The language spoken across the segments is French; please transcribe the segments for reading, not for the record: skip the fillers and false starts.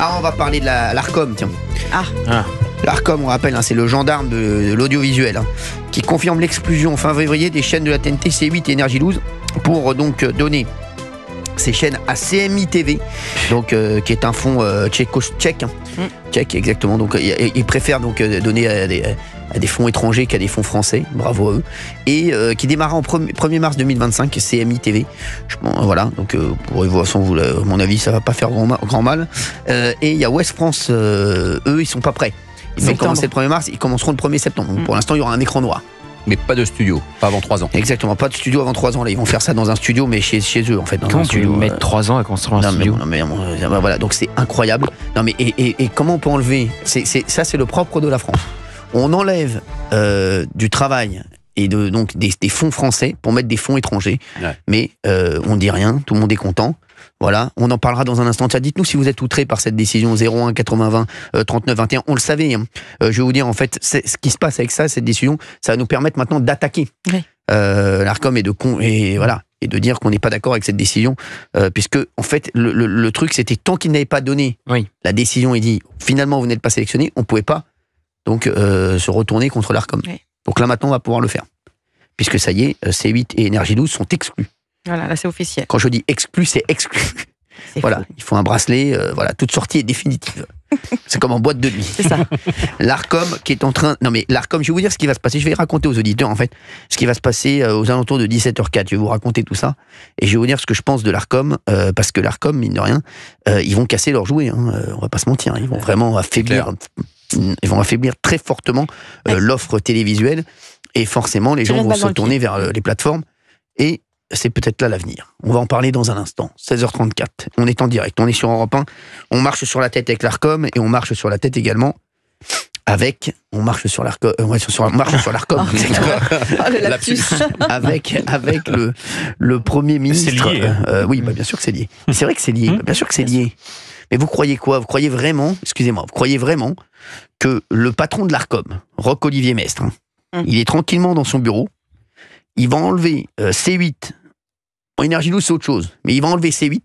Ah, on va parler de l'Arcom, tiens. Ah. L'Arcom, on rappelle, c'est le gendarme de l'audiovisuel, qui confirme l'exclusion fin février des chaînes de la TNT, C8 et Énergie 12 pour donc donner ces chaînes à CMI TV, donc qui est un fonds tchèque, tchèque exactement. Donc ils préfèrent donc donner à des fonds étrangers qu'à des fonds français. Bravo à eux. Et qui démarra en 1er mars 2025, CMI TV. Voilà, donc pour évaluation, à mon avis, ça va pas faire grand mal. Et il y a Ouest France, eux, ils sont pas prêts. Ils ont commencé le 1er mars, ils commenceront le 1er septembre. Donc pour l'instant, il y aura un écran noir. Mais pas de studio, pas avant 3 ans. Exactement, pas de studio avant 3 ans. Là, ils vont faire ça dans un studio, mais chez eux en fait. Comment tu peux mettre 3 ans à construire un studio? Voilà, donc c'est incroyable. Non mais et comment on peut enlever ça, c'est le propre de la France. On enlève du travail et donc des fonds français pour mettre des fonds étrangers. Ouais. Mais on dit rien, tout le monde est content. Voilà, on en parlera dans un instant. Tiens, dites-nous si vous êtes outrés par cette décision 01 80 20 39 21. On le savait. Je vais vous dire, en fait, ce qui se passe avec ça, cette décision, ça va nous permettre maintenant d'attaquer l'Arcom et de dire qu'on n'est pas d'accord avec cette décision, puisque en fait, le truc, c'était tant qu'il n'avait pas donné la décision et dit finalement vous n'êtes pas sélectionné, on ne pouvait pas donc se retourner contre l'Arcom. Oui. Donc là maintenant, on va pouvoir le faire, puisque ça y est, C8 et Énergie 12 sont exclus. Voilà, là c'est officiel. Quand je dis exclu, c'est exclu. Voilà, il faut un bracelet, toute sortie est définitive. C'est comme en boîte de nuit. C'est ça. L'Arcom qui est en train... Non mais l'Arcom, je vais vous dire ce qui va se passer. Je vais raconter aux auditeurs en fait ce qui va se passer aux alentours de 17h04. Je vais vous raconter tout ça. Et je vais vous dire ce que je pense de l'Arcom, parce que l'Arcom, mine de rien, ils vont casser leurs jouets. On va pas se mentir. Ils vont vraiment affaiblir... Ils vont affaiblir très fortement l'offre télévisuelle. Et forcément, les gens vont se tourner vers les plateformes. Et c'est peut-être là l'avenir. On va en parler dans un instant. 16h34. On est en direct. On est sur Europe 1. On marche sur la tête avec l'Arcom et on marche sur la tête également avec... On marche sur l'Arcom. On marche sur l'Arcom. avec le Premier ministre. C'est lié. Oui, bien sûr que c'est lié. C'est vrai que c'est lié. Bien sûr que c'est lié. Mais vous croyez quoi? Vous croyez vraiment, excusez-moi, vous croyez vraiment que le patron de l'Arcom, Roch-Olivier Mestre, il est tranquillement dans son bureau, il va enlever C8. Bon, Énergie 12, c'est autre chose. Mais il va enlever C8,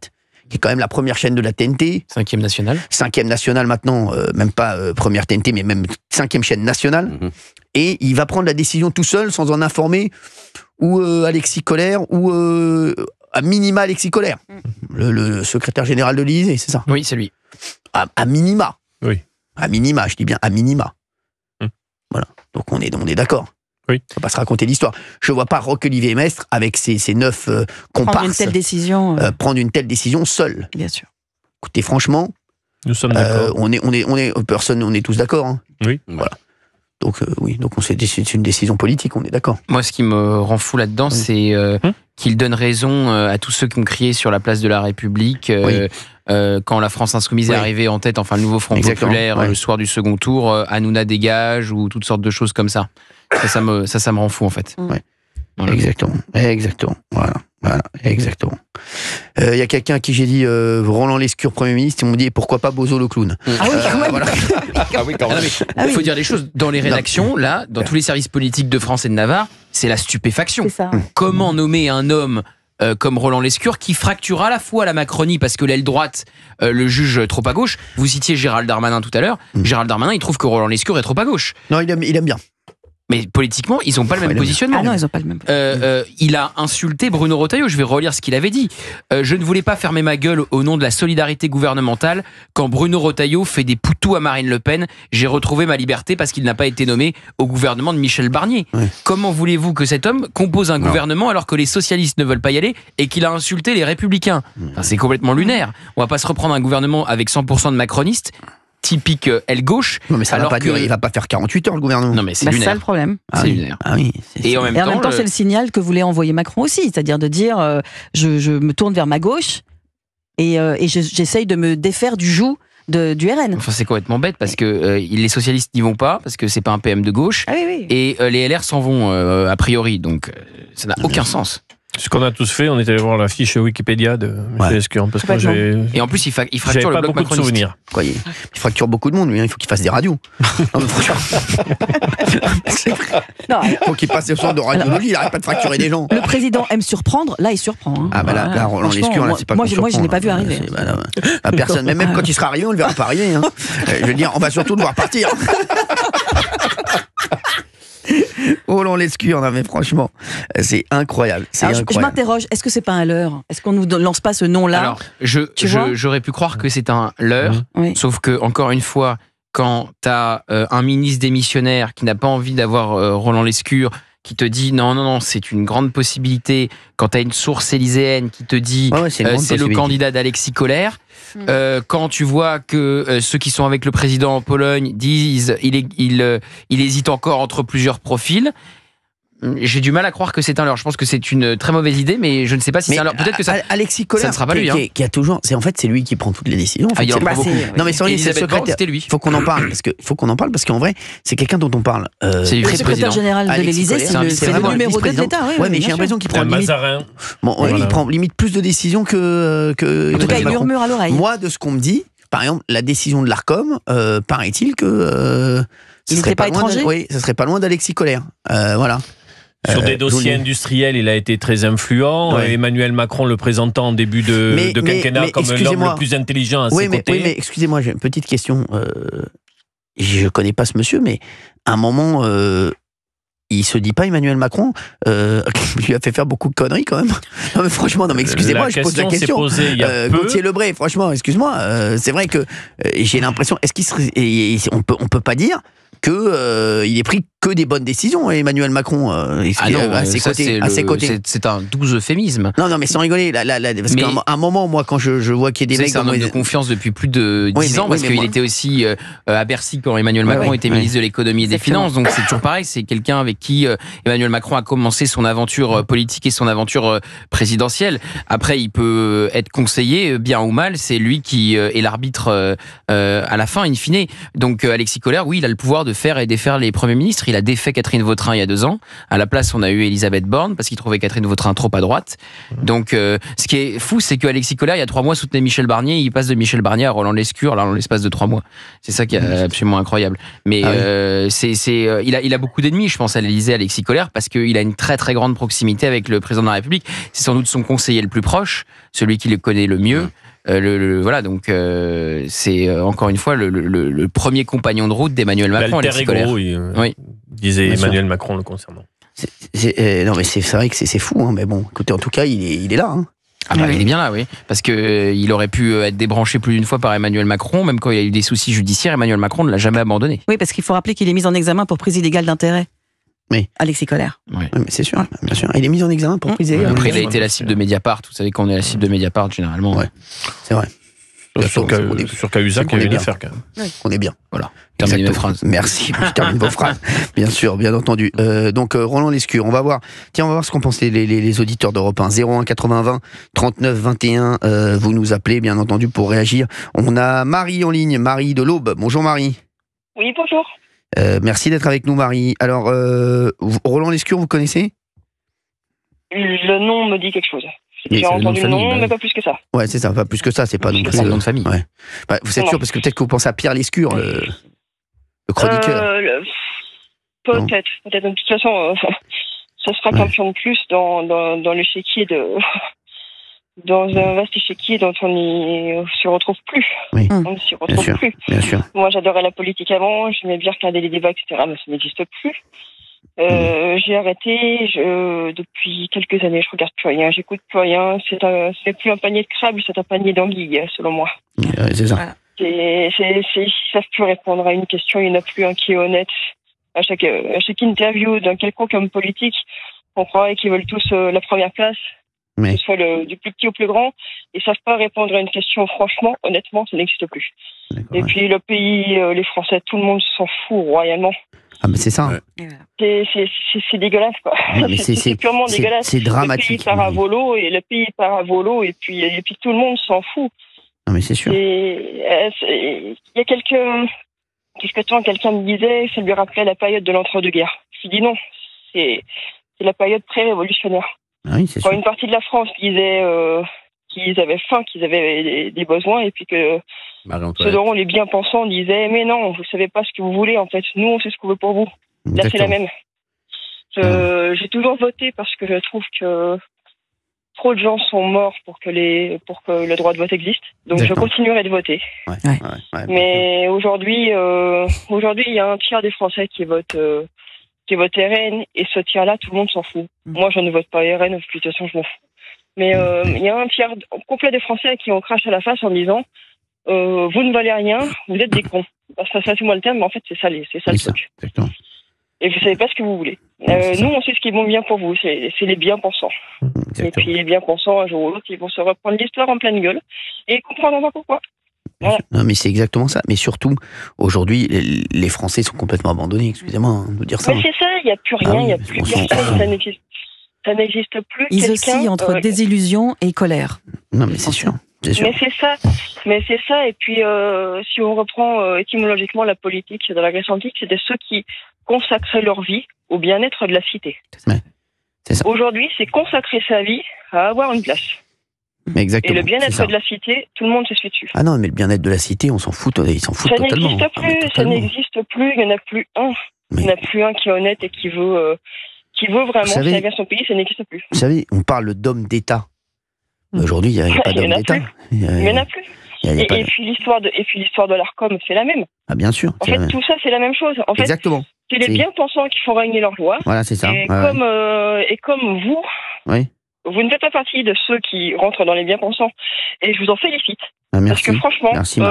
qui est quand même la première chaîne de la TNT. 5e nationale. 5e nationale maintenant, même pas première TNT, mais même 5e chaîne nationale. Et il va prendre la décision tout seul, sans en informer, ou Alexis Collère, ou à minima Alexis Collère, le secrétaire général de l'Élysée, c'est ça? Oui, c'est lui. À minima. Oui. À minima, je dis bien à minima. Voilà. Donc on est d'accord. Oui. On va pas se raconter l'histoire. Je vois pas Roch-Olivier Mestre avec ses 9 comparses prendre une telle décision. Prendre une telle décision seul. Bien sûr. Écoutez, franchement, nous sommes d'accord. On est tous d'accord. Hein. Oui. Voilà. Donc c'est une décision politique, on est d'accord. Moi, ce qui me rend fou là-dedans, c'est qu'il donne raison à tous ceux qui ont crié sur la place de la République quand la France Insoumise est arrivée en tête, enfin le nouveau Front Populaire, le soir du second tour, Hanouna dégage ou toutes sortes de choses comme ça. Ça me rend fou en fait. Voilà. Exactement. Voilà, exactement. Il y a quelqu'un à qui j'ai dit Roland Lescure Premier ministre, ils m'ont dit pourquoi pas Bozo le clown. Ah oui, quand même. Voilà. Il faut dire les choses. Dans les rédactions, là, dans tous les services politiques de France et de Navarre, c'est la stupéfaction. C'est ça. Comment nommer un homme comme Roland Lescure qui fracture à la fois la Macronie parce que l'aile droite le juge trop à gauche. Vous citiez Gérald Darmanin tout à l'heure. Gérald Darmanin, il trouve que Roland Lescure est trop à gauche. Non, il aime bien. Mais politiquement, ils n'ont pas le même positionnement. Ah non, ils n'ont pas le même positionnement. Il a insulté Bruno Retailleau, je vais relire ce qu'il avait dit. Je ne voulais pas fermer ma gueule au nom de la solidarité gouvernementale. Quand Bruno Retailleau fait des poutous à Marine Le Pen, j'ai retrouvé ma liberté parce qu'il n'a pas été nommé au gouvernement de Michel Barnier. Comment voulez-vous que cet homme compose un gouvernement alors que les socialistes ne veulent pas y aller et qu'il a insulté les républicains? C'est complètement lunaire. On ne va pas se reprendre un gouvernement avec 100% de macronistes. Typique aile gauche. Non, mais ça va pas durer, il va pas faire 48 heures le gouvernement. Non, mais c'est lunaire. ça le problème. C'est lunaire. Ah oui. Et en même temps, c'est le signal que voulait envoyer Macron aussi, c'est-à-dire de dire je me tourne vers ma gauche et j'essaye de me défaire du joug du RN. Enfin, c'est complètement bête parce que les socialistes n'y vont pas parce que c'est pas un PM de gauche. Ah oui. Et les LR s'en vont a priori, donc ça n'a aucun sens. Ce qu'on a tous fait, on est allé voir la fiche Wikipédia de M. Lescure, parce que moi, et en plus, il fracture le bloc macroniste. Souvenirs. Quoi, il fracture beaucoup de monde, lui. Il faut qu'il fasse des radios. Non, mais franchement. Il faut qu'il passe des soins de radiologie. Il n'arrête pas de fracturer des gens. Le président aime surprendre. Là, il surprend. Hein. Ah bah là, Roland Lescure, là, c'est pas. Moi, je l'ai pas vu arriver. Personne, même quand il sera arrivé, on le verra pas arriver. Hein. Je veux dire, on va surtout le voir partir. Roland Lescure, non mais franchement, c'est incroyable. Je m'interroge, est-ce que c'est pas un leurre? Est-ce qu'on nous lance pas ce nom-là? Alors, j'aurais pu croire que c'est un leurre, sauf que, encore une fois, quand tu as un ministre démissionnaire qui n'a pas envie d'avoir Roland Lescure, qui te dit non, c'est une grande possibilité, quand tu as une source élyséenne qui te dit c'est le candidat d'Alexis Kohler, quand tu vois que ceux qui sont avec le président en Pologne disent il hésite encore entre plusieurs profils, j'ai du mal à croire que c'est un leurre. Je pense que c'est une très mauvaise idée, mais je ne sais pas si c'est un leurre. Peut-être que ça. Alexis Kohler, ça ne sera pas lui. Qui a toujours. C'est lui qui prend toutes les décisions. En fait, non mais sans lui, c'est le secrétaire. C'était lui. Il faut qu'on en parle parce qu'en vrai, c'est quelqu'un dont on parle. C'est le secrétaire général de l'Élysée, c'est le numéro 2 de l'État. Ouais, mais j'ai l'impression qu'il prend limite. Il prend limite plus de décisions que. En tout cas, il murmure à l'oreille. Moi, de ce qu'on me dit, par exemple, la décision de l'Arcom, paraît-il que. Il n'était pas étranger. Oui, ça serait pas loin d'Alexis Kohler. Voilà. Sur des dossiers industriels, il a été très influent. Emmanuel Macron le présentant en début de quinquennat comme l'homme le plus intelligent à ses côtés. Oui, mais excusez-moi, j'ai une petite question. Je connais pas ce monsieur, mais à un moment, il se dit pas Emmanuel Macron lui a fait faire beaucoup de conneries quand même. Non mais franchement, excusez-moi, je pose la question. Gauthier Lebray, franchement, excuse-moi, c'est vrai que j'ai l'impression, est-ce qu'il serait, on peut pas dire que il est pris que des bonnes décisions, Emmanuel Macron, à ses côtés. C'est un doux euphémisme. Non, mais sans rigoler, parce qu'à un moment, moi, quand je vois qu'il y a des mecs... C'est un homme de confiance depuis plus de 10 ans, parce qu'il était aussi à Bercy quand Emmanuel Macron était ministre de l'économie et des finances, donc c'est toujours pareil, c'est quelqu'un avec qui Emmanuel Macron a commencé son aventure politique et son aventure présidentielle. Après, il peut être conseillé, bien ou mal, c'est lui qui est l'arbitre à la fin, in fine. Donc Alexis Kohler, oui, il a le pouvoir de faire et défaire les premiers ministres. Il a défait Catherine Vautrin il y a 2 ans. À la place, on a eu Elisabeth Borne parce qu'il trouvait Catherine Vautrin trop à droite. Donc, ce qui est fou, c'est qu'Alexis Kohler, il y a 3 mois, soutenait Michel Barnier. Il passe de Michel Barnier à Roland Lescure, là, en l'espace de 3 mois. C'est ça qui est absolument incroyable. Mais il a beaucoup d'ennemis, je pense, à l'Élysée, Alexis Kohler, parce qu'il a une très très grande proximité avec le président de la République. C'est sans doute son conseiller le plus proche, celui qui le connaît le mieux. Voilà, donc c'est encore une fois le premier compagnon de route d'Emmanuel Macron. L'alter ego, oui. Disait Emmanuel Macron le concernant. Non mais c'est vrai que c'est fou, hein, mais bon, écoutez, en tout cas, il est là. Hein. Ah bah, il est bien là, oui. Parce qu'il aurait pu être débranché plus d'une fois par Emmanuel Macron, même quand il a eu des soucis judiciaires, Emmanuel Macron ne l'a jamais abandonné. Oui, parce qu'il faut rappeler qu'il est mis en examen pour prise illégale d'intérêt. Oui. Alexis Kohler. Oui, mais c'est sûr, bien sûr. Il est mis en examen pour prise illégale. Après, il a été la cible de Mediapart. Vous savez qu'on est la cible de Mediapart, généralement. Ouais, c'est vrai. Sur Cahuzac, il y a une affaire quand même. On est bien. Voilà. Terminez vos phrases. Merci. Je termine vos phrases. Bien sûr, bien entendu. Donc, Roland Lescure, on va voir ce qu'en pensent les auditeurs d'Europe 1. 01 80 20 39 21. Vous nous appelez, bien entendu, pour réagir. On a Marie en ligne. Marie de l'Aube. Bonjour, Marie. Oui, bonjour. Merci d'être avec nous, Marie. Alors, Roland Lescure, vous connaissez? Le nom me dit quelque chose. J'ai entendu le nom, mais pas plus que ça. Ouais, c'est ça, pas plus que ça, c'est pas non plus le nom de famille. Ouais. Bah, vous êtes sûr, parce que peut-être que vous pensez à Pierre Lescure, le chroniqueur. Peut-être. De toute façon, ça sera quelqu'un de plus dans l'échiquier dans un vaste échiquier dont on ne s'y retrouve plus. Oui. On ne s'y retrouve plus. Bien sûr. Moi, j'adorais la politique avant, j'aimais bien regarder les débats, etc., mais ça n'existe plus. J'ai arrêté depuis quelques années, je regarde plus rien, j'écoute plus rien. C'est plus un panier de crabes, c'est un panier d'anguilles, selon moi. C'est ça. Voilà. Ils savent plus répondre à une question, il n'y en a plus un qui est honnête. À chaque interview d'un quelconque homme politique, on croirait qu'ils veulent tous la première place, que ce soit du plus petit au plus grand. Ils savent pas répondre à une question franchement, honnêtement, ça n'existe plus. Et puis le pays, les Français, tout le monde s'en fout royalement. Ah mais c'est ça. C'est dégueulasse, quoi. C'est purement dégueulasse. C'est dramatique. Le pays part à volo et puis tout le monde s'en fout. Non mais c'est sûr. Il y a quelques temps, quelqu'un me disait, ça lui rappelait la période de l'entre-deux-guerres. Je lui dis non, c'est la période pré-révolutionnaire. Oui, c'est sûr. Quand une partie de la France disait qu'ils avaient faim, qu'ils avaient des besoins, et puis que ceux dont les bien-pensants disaient mais non, vous savez pas ce que vous voulez, en fait, nous on sait ce qu'on veut pour vous. Là, c'est la même. J'ai toujours voté parce que je trouve que trop de gens sont morts pour que le droit de vote existe. Donc je continuerai de voter. Mais aujourd'hui, il y a un tiers des Français qui votent RN, et ce tiers-là, tout le monde s'en fout. Moi, je ne vote pas RN, de toute façon, je m'en fous. Mais il y a un tiers complet des Français à qui on crache à la face en disant vous ne valez rien, vous êtes des cons. Ça c'est moi le terme, mais en fait c'est ça le truc. Exactement. Et vous savez pas ce que vous voulez. Nous, on sait ce qui est bon bien pour vous, c'est les bien-pensants. Et puis les bien-pensants, un jour ou l'autre, ils vont se reprendre l'histoire en pleine gueule et comprendre pas pourquoi. Voilà. Non, mais c'est exactement ça. Mais surtout, aujourd'hui, les Français sont complètement abandonnés. Excusez-moi de dire ça. Mais c'est ça, il n'y a plus rien, il n'y a plus personne, ça n'existe plus. Ils oscillent entre désillusion et colère. Non, mais c'est sûr. Mais c'est ça. Et puis, si on reprend étymologiquement la politique dans la Grèce antique, c'était ceux qui consacraient leur vie au bien-être de la cité. C'est ça. Aujourd'hui, c'est consacrer sa vie à avoir une place. Exactement. Et le bien-être de la cité, tout le monde s'essuie dessus. Ah non, mais le bien-être de la cité, on s'en fout, ils s'en foutent totalement. Ça n'existe plus, il n'y en a plus un. Il n'y en a plus un qui est honnête et qui veut vraiment servir son pays, ça n'existe plus. Vous savez, on parle d'hommes d'État. Aujourd'hui, il n'y a pas d'hommes d'État. Il n'y en a plus. Et puis l'histoire de l'Arcom, c'est la même. Ah bien sûr. En fait, tout ça, c'est la même chose. En fait, exactement. C'est les bien-pensants qui font régner leur loi. Voilà, c'est ça. Et comme vous, vous ne faites pas partie de ceux qui rentrent dans les bien-pensants. Et je vous en félicite. Ah, merci. Parce que franchement, merci,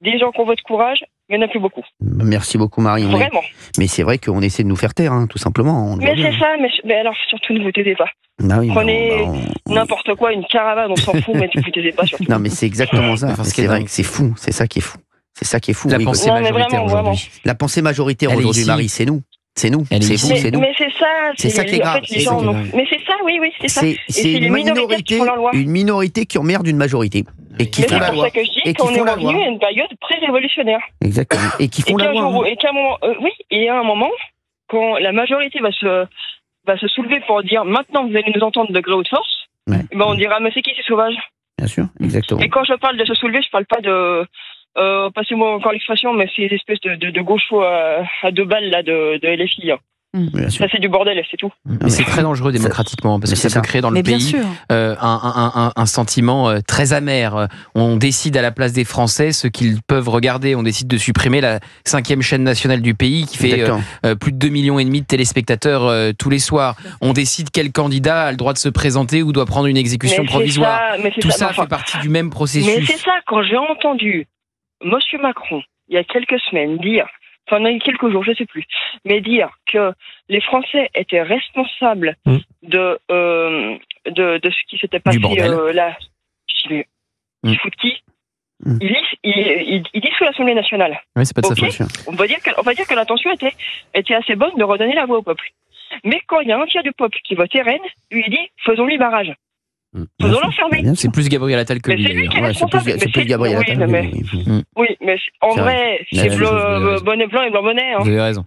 des gens qui ont votre courage, il n'y en a plus beaucoup. Merci beaucoup, Marie. Vraiment. Mais c'est vrai qu'on essaie de nous faire taire, tout simplement. Mais c'est ça, mais alors surtout ne vous taisez pas. Ah oui, prenez n'importe quoi, une caravane, on s'en fout, mais ne vous taisez pas surtout. Non, mais c'est exactement ça. C'est vrai que c'est fou, c'est ça qui est fou. C'est ça qui est fou. La pensée majoritaire aujourd'hui. La pensée majoritaire aujourd'hui, Marie, c'est nous. C'est nous, c'est vous, c'est nous. Mais c'est ça. C'est ça qui est grave. Mais c'est ça, oui, c'est ça. C'est une minorité qui emmerde une majorité. Et qui font la loi. C'est pour ça que je dis qu'on est revenu à une période pré-révolutionnaire. Exactement. Et qui font la loi. Et qu'à un moment, et à un moment, quand la majorité va se soulever pour dire maintenant vous allez nous entendre de gré ou de force, on dira mais c'est qui ces sauvages? Bien sûr, exactement. Et quand je parle de se soulever, je parle pas de passez-moi encore l'expression, mais c'est des espèces de gauchos à 2 balles là de LFI. Ça c'est du bordel, c'est tout. Mais c'est très dangereux démocratiquement parce que ça peut créer dans le pays un sentiment très amer. On décide à la place des Français ce qu'ils peuvent regarder. On décide de supprimer la 5e chaîne nationale du pays qui fait plus de 2,5 millions de téléspectateurs tous les soirs. On décide quel candidat a le droit de se présenter ou doit prendre une exécution provisoire. Tout ça fait partie du même processus. Mais c'est ça, quand j'ai entendu Monsieur Macron, il y a quelques semaines, dire, enfin, il y a quelques jours, je ne sais plus, mais dire que les Français étaient responsables de ce qui s'était passé là. Il fout de qui? Il dissout l'Assemblée nationale. Oui, c'est pas de sa faute. On va dire que l'intention était assez bonne de redonner la voix au peuple. Mais quand il y a un tiers du peuple qui vote RN, lui il dit faisons-lui barrage. Faisons-le fermer. C'est plus Gabriel Attal que lui. C'est plus Gabriel Attal. Oui, mais en vrai, c'est bonnet blanc et blanc bonnet. Vous avez raison.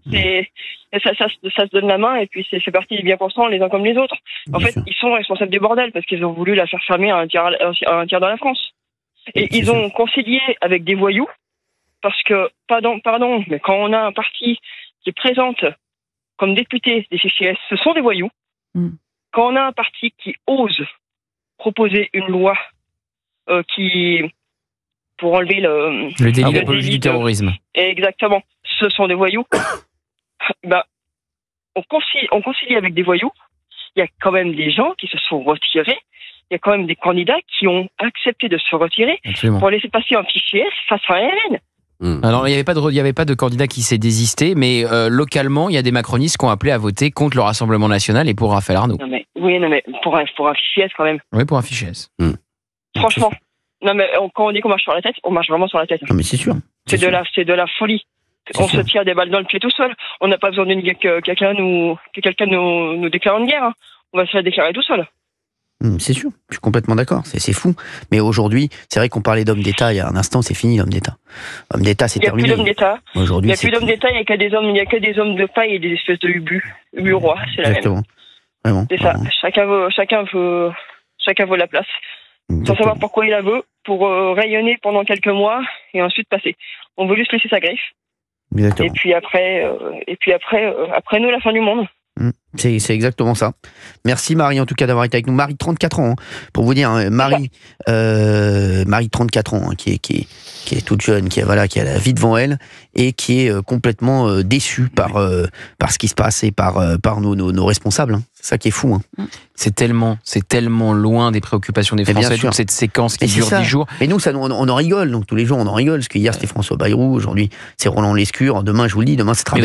Ça se donne la main et puis c'est parti des bien-pensants les uns comme les autres. En fait, ils sont responsables du bordel parce qu'ils ont voulu la faire fermer à un tiers dans la France. Et ils ont concilié avec des voyous parce que, pardon, mais quand on a un parti qui présente comme député des fichiers S, ce sont des voyous. Quand on a un parti qui ose proposer une loi qui pour enlever le délit d'apologie du terrorisme. Exactement. Ce sont des voyous. On concilie avec des voyous. Il y a quand même des gens qui se sont retirés. Il y a quand même des candidats qui ont accepté de se retirer pour laisser passer un fichier S face à un RN. Alors, il n'y avait pas de candidat qui s'est désisté, mais localement, il y a des macronistes qui ont appelé à voter contre le Rassemblement national et pour Raphaël Arnaud. Non mais pour un fichier S quand même. Oui, pour un fichier S. Franchement. Non mais quand on dit qu'on marche sur la tête, on marche vraiment sur la tête. Non mais c'est sûr. C'est de la folie. On se tire des balles dans le pied tout seul. On n'a pas besoin que quelqu'un nous déclare une guerre. On va se la déclarer tout seul. C'est sûr, je suis complètement d'accord, c'est fou. Mais aujourd'hui, c'est vrai qu'on parlait d'hommes d'État il y a un instant, c'est fini l'homme d'État. Homme d'État, c'est terminé. Il n'y a plus d'hommes d'État. Aujourd'hui, il n'y a plus d'hommes d'État, il n'y a que des hommes de paille et des espèces de ubu rois, c'est la même. Vraiment. C'est ça. Chacun veut la place. Sans savoir pourquoi il la veut, pour rayonner pendant quelques mois et ensuite passer. On veut juste laisser sa griffe. Exactement. Et puis après nous, la fin du monde. C'est exactement ça. Merci Marie en tout cas d'avoir été avec nous. Marie, 34 ans, pour vous dire, hein, Marie, 34 ans, hein, qui est toute jeune, qui a la vie devant elle et qui est complètement déçue par ce qui se passe et par nos responsables. Hein. C'est ça qui est fou. Hein. C'est tellement loin des préoccupations des Français, toute cette séquence qui dure 10 jours. Mais nous, on en rigole, donc tous les jours on en rigole, parce qu'hier c'était François Bayrou, aujourd'hui c'est Roland Lescure, demain je vous le dis, demain ce sera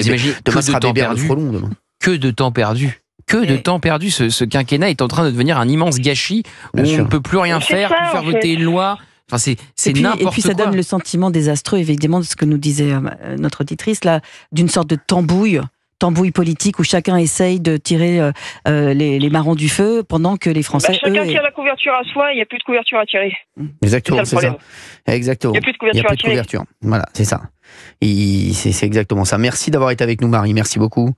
Bébert Frelon demain. Que de temps perdu. De temps perdu. Ce quinquennat est en train de devenir un immense gâchis où on ne peut plus rien faire, plus faire voter une loi. Enfin, c'est n'importe quoi. Et puis ça donne le sentiment désastreux, évidemment, de ce que nous disait notre auditrice, là, d'une sorte de tambouille politique où chacun essaye de tirer les marrons du feu pendant que les Français. Chacun tire la couverture à soi, il n'y a plus de couverture à tirer. Exactement, c'est ça. Exactement. Il n'y a plus de couverture à tirer. Voilà, c'est ça. C'est exactement ça. Merci d'avoir été avec nous, Marie. Merci beaucoup.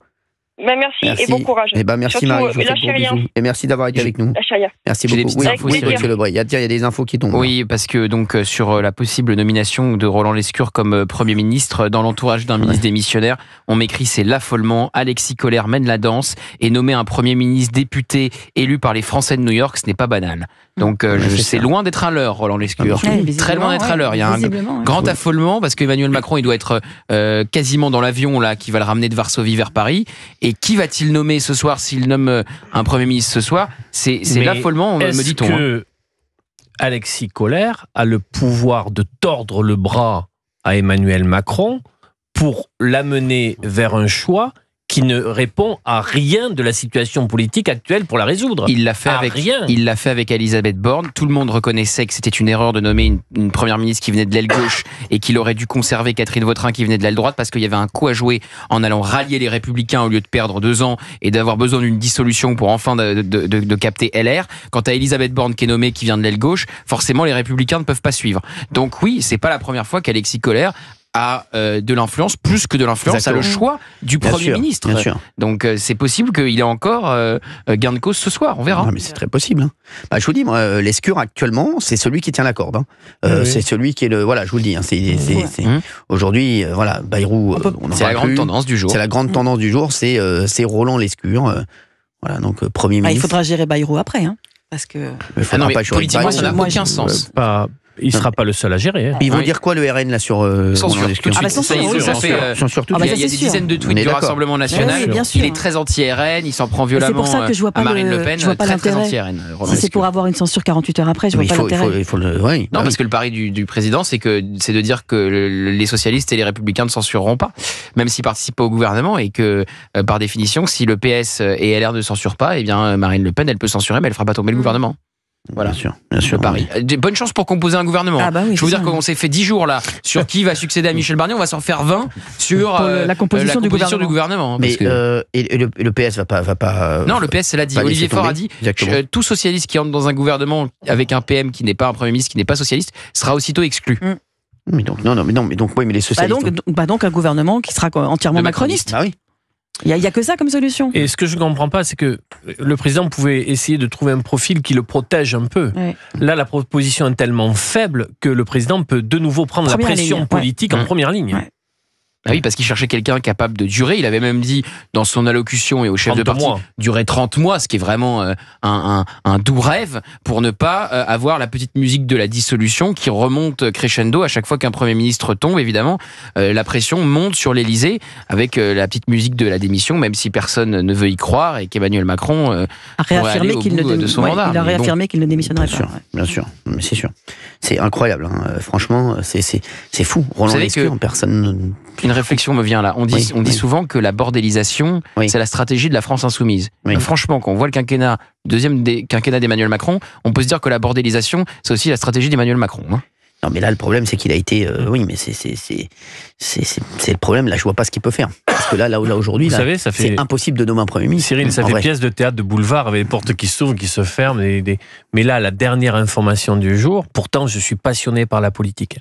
Merci et bon courage. Merci surtout, Marie, je vous fais gros bisous. Et merci d'avoir été avec nous. Merci beaucoup. Il y a des infos qui tombent. Oui, parce que donc sur la possible nomination de Roland Lescure comme Premier ministre dans l'entourage d'un ministre démissionnaire, on m'écrit c'est l'affolement. Alexis Kohler mène la danse et nommer un Premier ministre député élu par les Français de New York, ce n'est pas banal. Donc c'est loin d'être à l'heure, Roland Lescure. Très loin d'être à l'heure. Il y a un grand affolement parce qu'Emmanuel Macron, il doit être quasiment dans l'avion là qui va le ramener de Varsovie vers Paris. Et qui va-t-il nommer ce soir s'il nomme un Premier ministre ce soir? C'est l'affolement, me dit-on. Est-ce que Alexis Kohler a le pouvoir de tordre le bras à Emmanuel Macron pour l'amener vers un choix qui ne répond à rien de la situation politique actuelle pour la résoudre? Il l'a fait avec Elisabeth Borne. Tout le monde reconnaissait que c'était une erreur de nommer une première ministre qui venait de l'aile gauche et qu'il aurait dû conserver Catherine Vautrin qui venait de l'aile droite parce qu'il y avait un coup à jouer en allant rallier les Républicains au lieu de perdre 2 ans et d'avoir besoin d'une dissolution pour enfin de capter LR. Quant à Elisabeth Borne qui est nommée, qui vient de l'aile gauche, forcément les Républicains ne peuvent pas suivre. Donc oui, c'est pas la première fois qu'Alexis Kohler a de l'influence, plus que de l'influence, à le choix du Premier ministre. Bien sûr. Donc c'est possible qu'il ait encore gain de cause ce soir, on verra. Non, mais c'est très possible. Hein. Je vous dis, moi, Lescure actuellement, c'est celui qui tient la corde. Hein. C'est celui qui est le... Voilà, je vous le dis. Hein, aujourd'hui, Bayrou... c'est la grande tendance du jour. C'est la grande tendance du jour, c'est Roland Lescure. Voilà, donc Premier ministre. Il faudra gérer Bayrou après, hein, parce que... Politiquement, ça n'a aucun sens. Il ne sera pas le seul à gérer. Ils vont dire quoi le RN là sur censure. Lescure? Censure. Il y a des dizaines de tweets du Rassemblement National. Il est très anti-RN, il s'en prend violemment à Marine Le Pen, très anti-RN. Si c'est pour avoir une censure 48 heures après, je vois pas l'intérêt. Non, parce que le pari du président, c'est de dire que les socialistes et les républicains ne censureront pas, même s'ils participent pas au gouvernement, et que par définition, si le PS et LR ne censurent pas, eh bien Marine Le Pen, elle peut censurer, mais elle fera pas tomber le gouvernement. Voilà, bien sûr. Paris. Bonne chance pour composer un gouvernement. Je veux dire qu'on s'est fait 10 jours là sur qui va succéder à Michel Barnier, on va s'en faire 20 sur la composition du gouvernement. Mais et le PS va pas. Non, le PS l'a dit. Olivier Faure a dit tout socialiste qui entre dans un gouvernement avec un PM qui n'est pas un Premier ministre, qui n'est pas socialiste, sera aussitôt exclu. Mais donc mais les socialistes. Donc un gouvernement qui sera entièrement macroniste. Ah oui. Il n'y a que ça comme solution. Et ce que je ne comprends pas, c'est que le président pouvait essayer de trouver un profil qui le protège un peu. Ouais. Là, la proposition est tellement faible que le président peut de nouveau prendre la pression politique en première ligne. Ouais. Ah oui, parce qu'il cherchait quelqu'un capable de durer. Il avait même dit dans son allocution et au chef de parti durer 30 mois, ce qui est vraiment un doux rêve pour ne pas avoir la petite musique de la dissolution qui remonte crescendo à chaque fois qu'un Premier ministre tombe. Évidemment, la pression monte sur l'Élysée avec la petite musique de la démission, même si personne ne veut y croire et qu'Emmanuel Macron a réaffirmé qu'il ne réaffirmé qu'il ne démissionnerait pas. Bien sûr, mais c'est sûr. C'est incroyable. Hein. Franchement, c'est fou. Roland Lescure, personne. Une réflexion me vient là. On dit souvent que la bordélisation, c'est la stratégie de la France insoumise. Franchement, quand on voit le quinquennat, deuxième quinquennat d'Emmanuel Macron, on peut se dire que la bordélisation, c'est aussi la stratégie d'Emmanuel Macron. Hein. Non, mais là, le problème, c'est qu'il a été. Mais c'est le problème. Là, je vois pas ce qu'il peut faire. Parce que là aujourd'hui, c'est impossible de nommer un Premier ministre. Cyril, ça fait pièce de théâtre de boulevard avec les portes qui s'ouvrent, qui se ferment. Mais là, la dernière information du jour, pourtant, je suis passionné par la politique.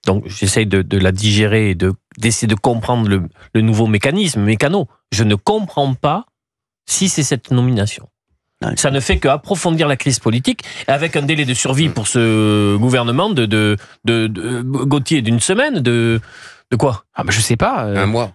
Donc, j'essaye de la digérer et d'essayer de comprendre le nouveau mécano. Je ne comprends pas si c'est cette nomination. Ouais. Ça ne fait qu'approfondir la crise politique, avec un délai de survie pour ce gouvernement de Gauthier d'une semaine, de quoi? Ah bah je sais pas. Un mois.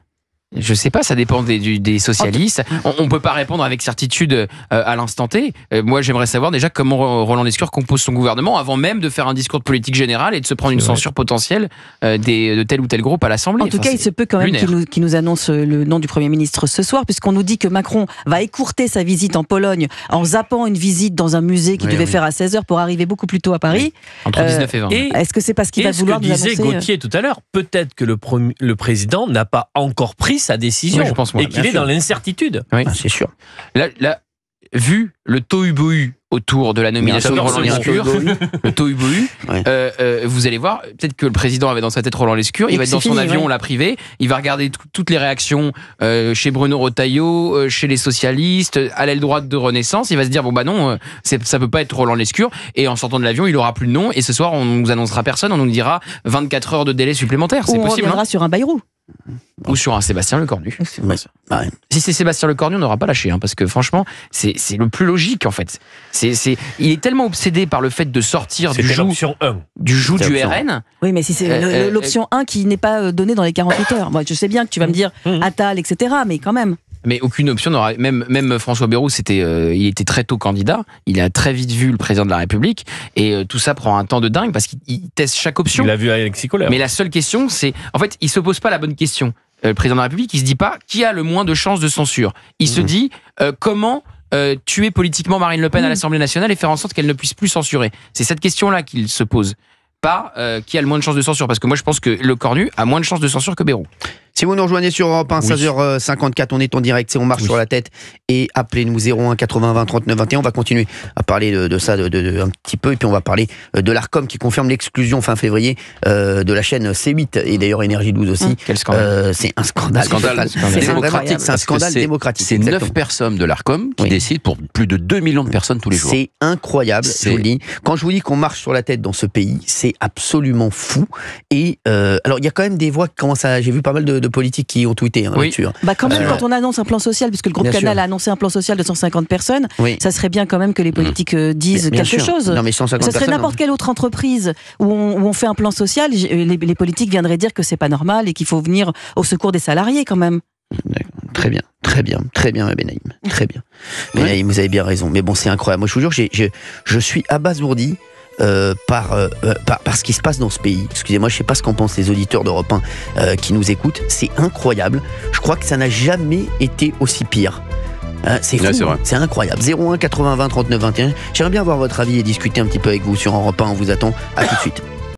Je sais pas, ça dépend des socialistes. On peut pas répondre avec certitude à l'instant T. Moi, j'aimerais savoir déjà comment Roland Lescure compose son gouvernement avant même de faire un discours de politique générale et de se prendre une censure potentielle de tel ou tel groupe à l'Assemblée. En tout cas, il se peut quand même qu'il nous annonce le nom du Premier ministre ce soir, puisqu'on nous dit que Macron va écourter sa visite en Pologne en zappant une visite dans un musée qu'il devait faire à 16h pour arriver beaucoup plus tôt à Paris. Entre 19 et 20. Est-ce que c'est parce qu'il va vouloir nous annoncer... ce que disait Gauthier tout à l'heure, peut-être que le président n'a pas encore pris sa décision, je pense, moi, et qu'il est dans l'incertitude. Oui. Ah, c'est sûr. Là, vu le tohu-bohu autour de la nomination de Roland Lescure, le tohu-bohu, vous allez voir, peut-être que le président avait dans sa tête Roland Lescure, il va être dans son avion, la privé, il va regarder toutes les réactions chez Bruno Retailleau, chez les socialistes, à l'aile droite de Renaissance, il va se dire, bon bah non, ça peut pas être Roland Lescure, et en sortant de l'avion, il aura plus de nom, et ce soir, on nous annoncera personne, on nous dira 24 heures de délai supplémentaire, c'est possible. On reviendra sur un Bayrou. Ou sur un Sébastien Lecornu. Si c'est Sébastien Lecornu, on n'aura pas lâché, parce que franchement, c'est le plus logique en fait. Il est tellement obsédé par le fait de sortir du joug du RN. Oui, mais si c'est l'option 1 qui n'est pas donnée dans les 48 heures. Moi, je sais bien que tu vas me dire Attal, etc., mais quand même. Mais aucune option n'aura. Même François Bayrou, il était très tôt candidat. Il a très vite vu le président de la République. Et tout ça prend un temps de dingue parce qu'il teste chaque option. Il l'a vu avec Alexis Kohler. Mais la seule question, c'est. En fait, il se pose pas la bonne question. Le président de la République, il se dit pas qui a le moins de chances de censure. Il se dit comment tuer politiquement Marine Le Pen à l'Assemblée nationale et faire en sorte qu'elle ne puisse plus censurer. C'est cette question-là qu'il se pose. Pas qui a le moins de chances de censure. Parce que moi, je pense que Lecornu a moins de chances de censure que Bayrou. Si vous nous rejoignez sur Europe 1, 16h54, on est en direct, c'est On marche sur la tête, et appelez-nous 01 80 20 39 21. On va continuer à parler de ça un petit peu, et puis on va parler de l'Arcom qui confirme l'exclusion fin février de la chaîne C8 et d'ailleurs Énergie 12 aussi. Quel scandale. C'est un scandale. C'est démocratique. C'est un scandale démocratique. C'est 9 personnes de l'Arcom qui décident pour plus de 2 millions de personnes tous les jours. C'est incroyable, je vous le dis. Quand je vous dis qu'on marche sur la tête dans ce pays, c'est absolument fou. Et alors il y a quand même des voix qui commencent à... J'ai vu pas mal de politiques qui ont tweeté là-dessus. Bah quand même, quand on annonce un plan social, puisque le groupe Canal a annoncé un plan social de 150 personnes, ça serait bien quand même que les politiques disent quelque chose. Non, mais 150 ça serait n'importe quelle autre entreprise où on fait un plan social, les politiques viendraient dire que c'est pas normal et qu'il faut venir au secours des salariés quand même. Très bien, Benaïm. Très bien. Benaïm, vous avez bien raison. Mais bon, c'est incroyable. Moi, je vous jure, je suis abasourdi par ce qui se passe dans ce pays. Excusez-moi, je ne sais pas ce qu'en pensent les auditeurs d'Europe 1 qui nous écoutent. C'est incroyable. Je crois que ça n'a jamais été aussi pire. C'est fou, c'est incroyable. 01 80 20 39 21. J'aimerais bien avoir votre avis et discuter un petit peu avec vous sur Europe 1. On vous attend. À tout de suite.